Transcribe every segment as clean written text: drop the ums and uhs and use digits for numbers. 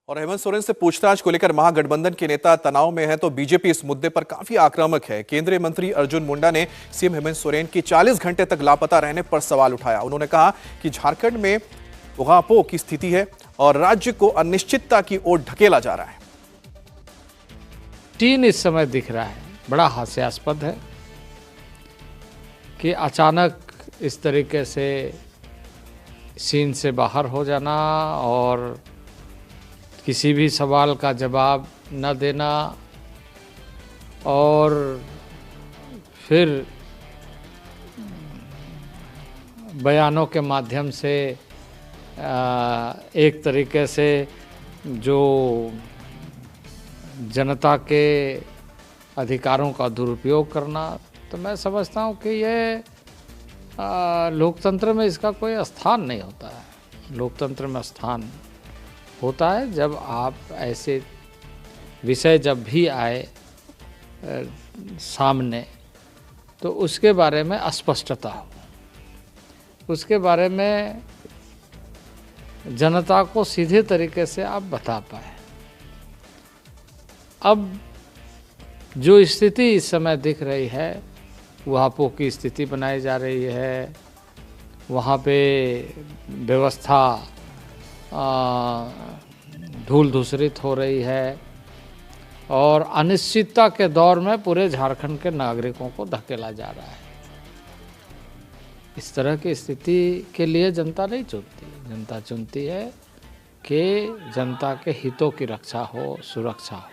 और हेमंत सोरेन से पूछताछ को लेकर महागठबंधन के नेता तनाव में हैं तो बीजेपी इस मुद्दे पर काफी आक्रामक है। केंद्रीय मंत्री अर्जुन मुंडा ने सीएम हेमंत सोरेन की 40 घंटे तक लापता रहने पर सवाल उठाया। उन्होंने कहा कि झारखंड में उहापोह की स्थिति है और राज्य को अनिश्चितता की ओर ढकेला जा रहा है। चीन इस समय दिख रहा है, बड़ा हास्यास्पद है कि अचानक इस तरीके से सीन से बाहर हो जाना और किसी भी सवाल का जवाब न देना और फिर बयानों के माध्यम से एक तरीके से जो जनता के अधिकारों का दुरुपयोग करना, तो मैं समझता हूँ कि ये लोकतंत्र में इसका कोई स्थान नहीं होता है। लोकतंत्र में स्थान होता है जब आप ऐसे विषय जब भी आए सामने तो उसके बारे में अस्पष्टता हो, उसके बारे में जनता को सीधे तरीके से आप बता पाए। अब जो स्थिति इस समय दिख रही है, उहापोह की स्थिति बनाई जा रही है, वहाँ पे व्यवस्था धूल धूसरित हो रही है और अनिश्चितता के दौर में पूरे झारखंड के नागरिकों को धकेला जा रहा है। इस तरह की स्थिति के लिए जनता नहीं चुनती, जनता चुनती है कि जनता के हितों की रक्षा हो, सुरक्षा हो।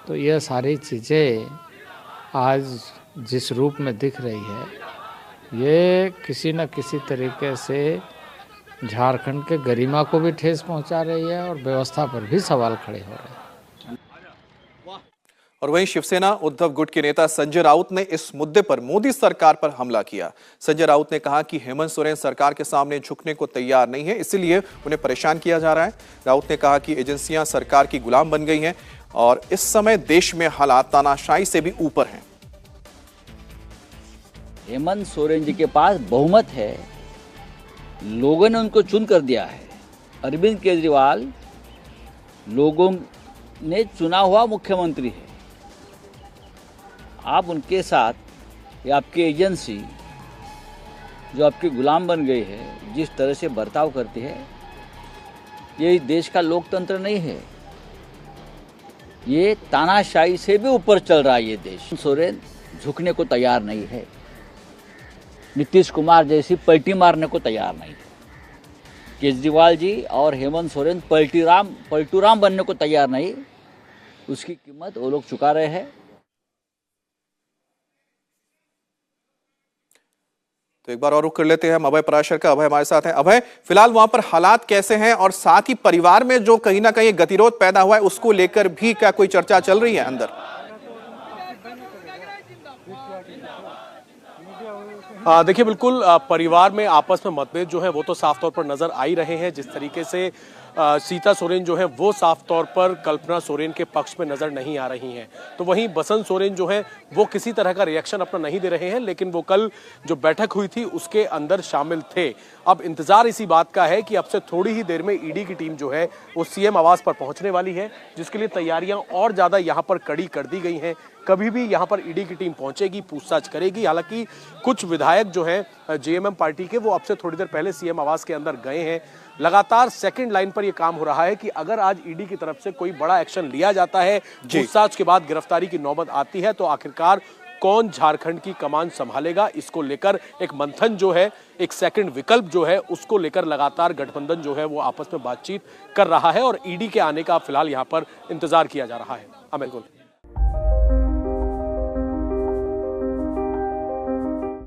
तो यह सारी चीज़ें आज जिस रूप में दिख रही है, ये किसी न किसी तरीके से झारखंड के गरिमा को भी ठेस पहुंचा रही है और व्यवस्था पर भी सवाल खड़े हो रहे हैं। और वहीं शिवसेना उद्धव गुट के नेता संजय राउत ने इस मुद्दे पर मोदी सरकार पर हमला किया। संजय राउत ने कहा कि हेमंत सोरेन सरकार के सामने झुकने को तैयार नहीं है, इसीलिए उन्हें परेशान किया जा रहा है। राउत ने कहा कि एजेंसियां सरकार की गुलाम बन गई हैं और इस समय देश में हालात तानाशाही से भी ऊपर हैं। हेमंत सोरेन जी के पास बहुमत है, लोगों ने उनको चुन कर दिया है। अरविंद केजरीवाल लोगों ने चुना हुआ मुख्यमंत्री है। आप उनके साथ या आपकी एजेंसी जो आपकी गुलाम बन गई है, जिस तरह से बर्ताव करती है, ये देश का लोकतंत्र नहीं है, ये तानाशाही से भी ऊपर चल रहा है ये देश। सोरेन झुकने को तैयार नहीं है, नीतीश कुमार जैसी पलटी मारने को तैयार नहीं है। केजरीवाल जी और हेमंत सोरेन पलटूराम बनने को तैयार नहीं, उसकी कीमत वो लोग चुका रहे हैं। तो एक बार और रुख कर लेते हैं हम अभय पराशर का। अभय हमारे साथ हैं। अभय, फिलहाल वहां पर हालात कैसे हैं और साथ ही परिवार में जो कहीं ना कहीं गतिरोध पैदा हुआ है उसको लेकर भी क्या कोई चर्चा चल रही है अंदर? देखिए, बिल्कुल परिवार में आपस में मतभेद जो है वो तो साफ तौर पर नजर आ ही रहे हैं। जिस तरीके से सीता सोरेन जो है वो साफ तौर पर कल्पना सोरेन के पक्ष में नजर नहीं आ रही हैं, तो वहीं बसंत सोरेन जो है वो किसी तरह का रिएक्शन अपना नहीं दे रहे हैं, लेकिन वो कल जो बैठक हुई थी उसके अंदर शामिल थे। अब इंतजार इसी बात का है कि अब से थोड़ी ही देर में ईडी की टीम जो है वो सीएम आवास पर पहुंचने वाली है, जिसके लिए तैयारियां और ज्यादा यहां पर कड़ी कर दी गई हैं। कभी भी यहां पर ईडी की टीम पहुंचेगी, पूछताछ करेगी। हालांकि कुछ विधायक जो हैं जेएमएम पार्टी के, वो अब से थोड़ी देर पहले सीएम आवास के अंदर गए हैं। लगातार सेकंड लाइन पर यह काम हो रहा है कि अगर आज ईडी की तरफ से कोई बड़ा एक्शन लिया जाता है, पूछताछ के बाद गिरफ्तारी की नौबत आती है, तो आखिरकार कौन झारखंड की कमान संभालेगा, इसको लेकर एक मंथन जो है, एक सेकंड विकल्प जो है, उसको लेकर लगातार गठबंधन जो है वो आपस में बातचीत कर रहा है और ईडी के आने का फिलहाल यहां पर इंतजार किया जा रहा है। बिल्कुल।